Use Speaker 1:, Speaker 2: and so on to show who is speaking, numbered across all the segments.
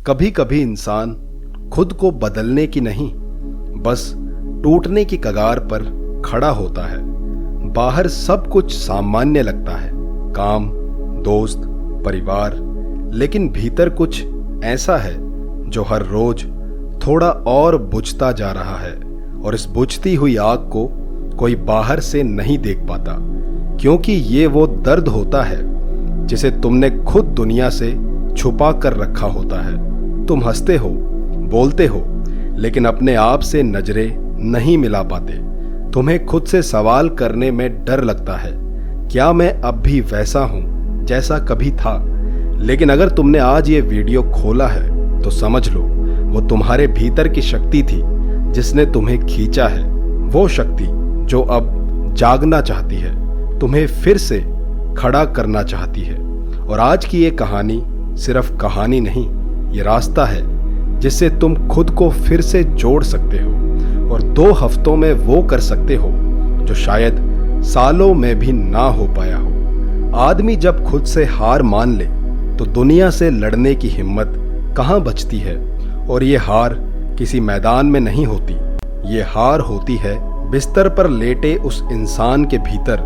Speaker 1: कभी कभी इंसान खुद को बदलने की नहीं, बस टूटने की कगार पर खड़ा होता है। बाहर सब कुछ सामान्य लगता है, काम, दोस्त, परिवार, लेकिन भीतर कुछ ऐसा है जो हर रोज थोड़ा और बुझता जा रहा है। और इस बुझती हुई आग को कोई बाहर से नहीं देख पाता, क्योंकि ये वो दर्द होता है जिसे तुमने खुद दुनिया से छुपा कर रखा होता है। तुम हंसते हो, बोलते हो, लेकिन अपने आप से नजरें नहीं मिला पाते। तुम्हें खुद से सवाल करने में डर लगता है, क्या मैं अब भी वैसा हूं जैसा कभी था? लेकिन अगर तुमने आज ये वीडियो खोला है तो समझ लो, वो तुम्हारे भीतर की शक्ति थी जिसने तुम्हें खींचा है। वो शक्ति जो अब जागना चाहती है, तुम्हें फिर से खड़ा करना चाहती है। और आज की ये कहानी सिर्फ कहानी नहीं, ये रास्ता है जिससे तुम खुद को फिर से जोड़ सकते हो और 2 हफ्तों में वो कर सकते हो जो शायद सालों में भी ना हो पाया हो। आदमी जब खुद से हार मान ले तो दुनिया से लड़ने की हिम्मत कहाँ बचती है। और ये हार किसी मैदान में नहीं होती, ये हार होती है बिस्तर पर लेटे उस इंसान के भीतर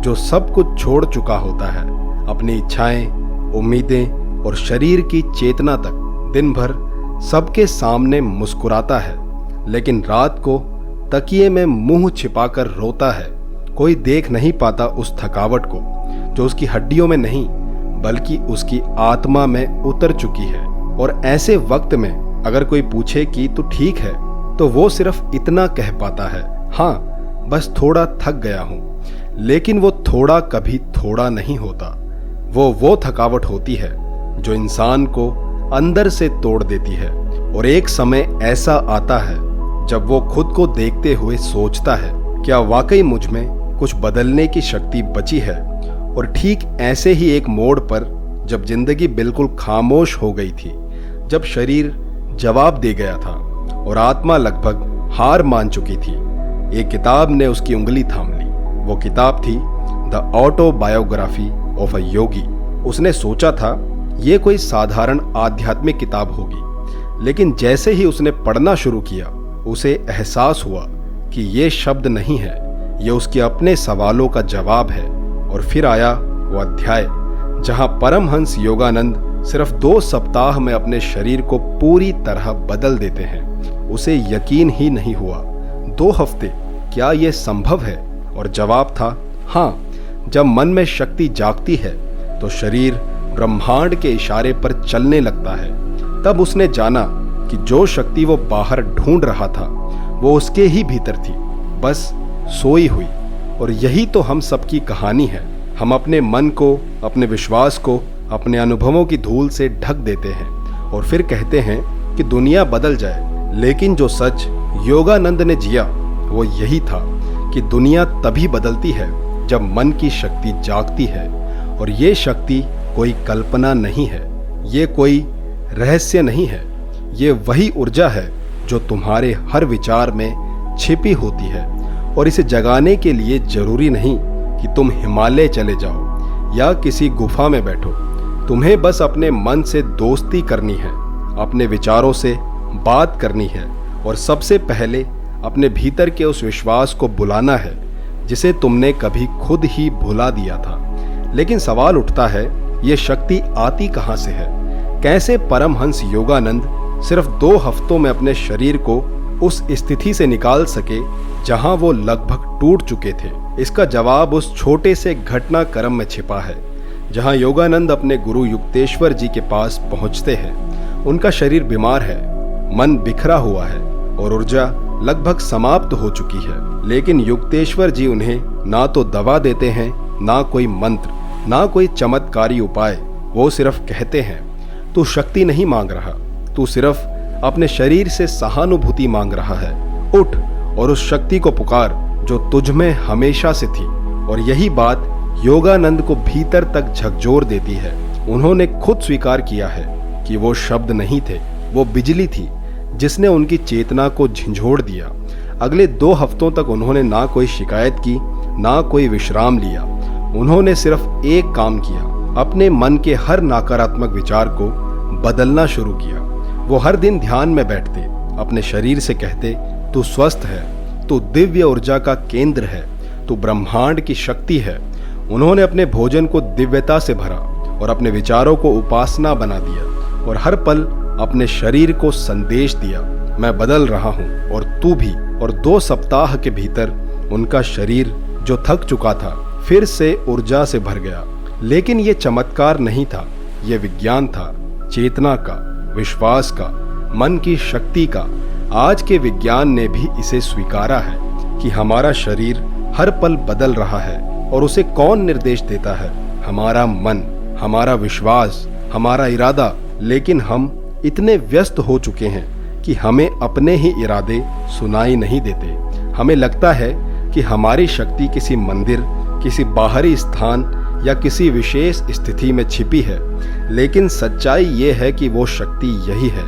Speaker 1: जो सब कुछ छोड़ चुका होता है। अपनी इच्छाएं, उम्मीदें और शरीर की चेतना तक दिन भर सबके सामने मुस्कुराता है, लेकिन रात को तकिए में मुंह छिपाकर रोता है। कोई देख नहीं पाता उस थकावट को जो उसकी हड्डियों में नहीं बल्कि उसकी आत्मा में उतर चुकी है। और ऐसे वक्त में अगर कोई पूछे कि तू ठीक है, तो वो सिर्फ इतना कह पाता है, हाँ बस थोड़ा थक गया हूं। लेकिन वो थोड़ा कभी थोड़ा नहीं होता। वो थकावट होती है जो इंसान को अंदर से तोड़ देती है। और एक समय ऐसा आता है जब वो खुद को देखते हुए सोचता है, क्या वाकई मुझ में कुछ बदलने की शक्ति बची है? और ठीक ऐसे ही एक मोड़ पर जब जिंदगी बिल्कुल खामोश हो गई थी, जब शरीर जवाब दे गया था और आत्मा लगभग हार मान चुकी थी, एक किताब ने उसकी उंगली थाम ली। वो किताब थी द ऑटोबायोग्राफी ऑफ अ योगी। उसने सोचा था ये कोई साधारण आध्यात्मिक किताब होगी, लेकिन जैसे ही उसने पढ़ना शुरू किया, उसे एहसास हुआ कि ये शब्द नहीं है, ये उसके अपने सवालों का जवाब है। और फिर आया वो अध्याय जहां परमहंस योगानंद सिर्फ 2 सप्ताह में अपने शरीर को पूरी तरह बदल देते हैं। उसे यकीन ही नहीं हुआ, 2 हफ्ते, क्या यह संभव है? और जवाब था हाँ। जब मन में शक्ति जागती है तो शरीर ब्रह्मांड के इशारे पर चलने लगता है। तब उसने जाना कि जो शक्ति वो बाहर ढूंढ रहा था वो उसके ही भीतर थी, बस सोई हुई। और यही तो हम सबकी कहानी है। हम अपने मन को, अपने विश्वास को, अपने अनुभवों की धूल से ढक देते हैं और फिर कहते हैं कि दुनिया बदल जाए। लेकिन जो सच योगानंद ने जिया वो यही था कि दुनिया तभी बदलती है जब मन की शक्ति जागती है। और ये शक्ति कोई कल्पना नहीं है, ये कोई रहस्य नहीं है, ये वही ऊर्जा है जो तुम्हारे हर विचार में छिपी होती है। और इसे जगाने के लिए जरूरी नहीं कि तुम हिमालय चले जाओ या किसी गुफा में बैठो। तुम्हें बस अपने मन से दोस्ती करनी है, अपने विचारों से बात करनी है और सबसे पहले अपने भीतर के उस विश्वास को बुलाना है जिसे तुमने कभी खुद ही भुला दिया था। लेकिन सवाल उठता है, ये शक्ति आती कहाँ से है? कैसे परमहंस योगानंद सिर्फ 2 हफ्तों में अपने शरीर को उस स्थिति से निकाल सके जहां वो लगभग टूट चुके थे? इसका जवाब उस छोटे से घटनाक्रम में छिपा है जहां योगानंद अपने गुरु युक्तेश्वर जी के पास पहुंचते हैं। उनका शरीर बीमार है, मन बिखरा हुआ है और ऊर्जा लगभग समाप्त हो चुकी है। लेकिन युक्तेश्वर जी उन्हें ना तो दवा देते हैं, ना कोई मंत्र, ना कोई चमत्कारी उपाय। वो सिर्फ कहते हैं, तू शक्ति नहीं मांग रहा, तू सिर्फ अपने शरीर से सहानुभूति मांग रहा है। उठ और उस शक्ति को पुकार जो तुझ में हमेशा से थी। और यही बात योगानंद को भीतर तक झकझोर देती है। उन्होंने खुद स्वीकार किया है कि वो शब्द नहीं थे, वो बिजली थी जिसने उनकी चेतना को झंझोड़ दिया। अगले 2 हफ्तों तक उन्होंने ना कोई शिकायत की, ना कोई विश्राम लिया। उन्होंने सिर्फ एक काम किया, अपने मन के हर नकारात्मक विचार को बदलना शुरू किया। वो हर दिन ध्यान में बैठते, अपने शरीर से कहते, तू स्वस्थ है, तू दिव्य ऊर्जा का केंद्र है, तू ब्रह्मांड की शक्ति है। उन्होंने अपने भोजन को दिव्यता से भरा और अपने विचारों को उपासना बना दिया और हर पल अपने शरीर को संदेश दिया, मैं बदल रहा हूँ और तू भी। और 2 सप्ताह के भीतर उनका शरीर जो थक चुका था फिर से ऊर्जा से भर गया। लेकिन ये चमत्कार नहीं था, ये विज्ञान था, चेतना का, विश्वास का, मन की शक्ति का। आज के विज्ञान ने भी इसे स्वीकारा है कि हमारा शरीर हर पल बदल रहा है और उसे कौन निर्देश देता है? हमारा मन, हमारा विश्वास, हमारा इरादा। लेकिन हम इतने व्यस्त हो चुके हैं कि हमें अपने ही इरादे सुनाई नहीं देते। हमें लगता है कि हमारी शक्ति किसी मंदिर, किसी बाहरी स्थान या किसी विशेष स्थिति में छिपी है। लेकिन सच्चाई ये है कि वो शक्ति यही है,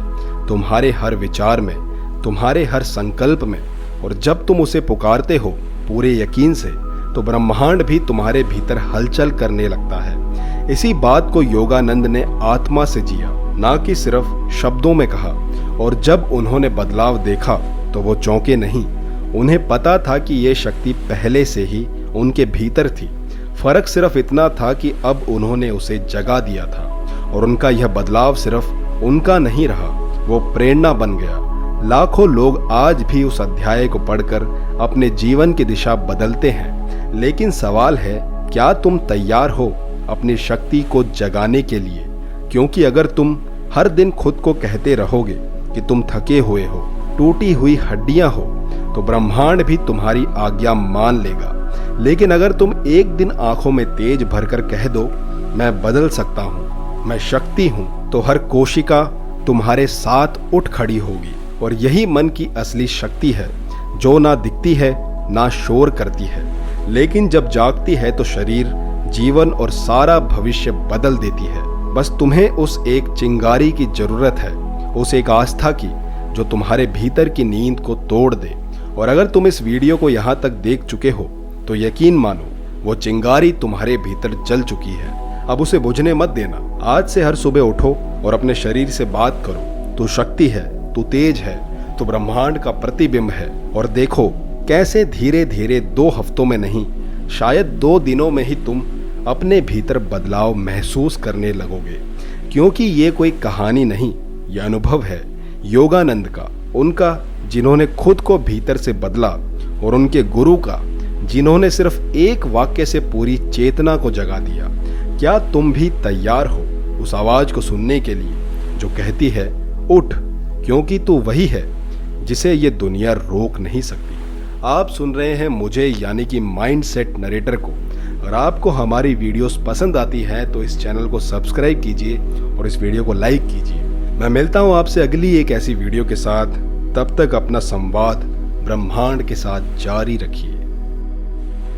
Speaker 1: तुम्हारे हर विचार में, तुम्हारे हर संकल्प में। और जब तुम उसे पुकारते हो पूरे यकीन से, तो ब्रह्मांड भी तुम्हारे भीतर हलचल करने लगता है। इसी बात को योगानंद ने आत्मा से जिया, ना कि सिर्फ शब्दों में कहा। और जब उन्होंने बदलाव देखा तो वो चौंके नहीं। उन्हें पता था कि ये शक्ति पहले से ही उनके भीतर थी। फर्क सिर्फ इतना था कि अब उन्होंने उसे जगा दिया था और उनका यह बदलाव सिर्फ उनका नहीं रहा, वो प्रेरणा बन गया। लाखों लोग आज भी उस अध्याय को पढ़कर अपने जीवन की दिशा बदलते हैं। लेकिन सवाल है, क्या तुम तैयार हो अपनी शक्ति को जगाने के लिए? क्योंकि अगर तुम हर दिन खुद को कहते रहोगे कि तुम थके हुए हो, टूटी हुई हड्डियां हो, तो ब्रह्मांड भी तुम्हारी आज्ञा मान लेगा। लेकिन अगर तुम एक दिन आंखों में तेज भरकर कह दो, मैं बदल सकता हूँ, मैं शक्ति हूँ, तो हर कोशिका तुम्हारे साथ उठ खड़ी होगी। और यही मन की असली शक्ति है, जो ना दिखती है ना शोर करती है, लेकिन जब जागती है तो शरीर, जीवन और सारा भविष्य बदल देती है। बस तुम्हें उस एक चिंगारी की जरूरत है, उस एक आस्था की, जो तुम्हारे भीतर की नींद को तोड़ दे। और अगर तुम इस वीडियो को यहाँ तक देख चुके हो तो यकीन मानो, वो चिंगारी तुम्हारे भीतर जल चुकी है। अब उसे बुझने मत देना। आज से हर सुबह उठो और अपने शरीर से बात करो, तू शक्ति है, तू तेज है, तू ब्रह्मांड का प्रतिबिंब है। और देखो कैसे धीरे धीरे 2 हफ्तों में नहीं, शायद 2 दिनों में ही तुम अपने भीतर बदलाव महसूस करने लगोगे। क्योंकि ये कोई कहानी नहीं, यह अनुभव है योगानंद का, उनका जिन्होंने खुद को भीतर से बदला, और उनके गुरु का, जिन्होंने सिर्फ एक वाक्य से पूरी चेतना को जगा दिया। क्या तुम भी तैयार हो उस आवाज को सुनने के लिए जो कहती है, उठ, क्योंकि तू वही है जिसे ये दुनिया रोक नहीं सकती। आप सुन रहे हैं मुझे, यानी कि माइंडसेट नरेटर को। अगर आपको हमारी वीडियोस पसंद आती हैं तो इस चैनल को सब्सक्राइब कीजिए और इस वीडियो को लाइक कीजिए। मैं मिलता हूं आपसे अगली एक ऐसी वीडियो के साथ। तब तक अपना संवाद ब्रह्मांड के साथ जारी रखिए।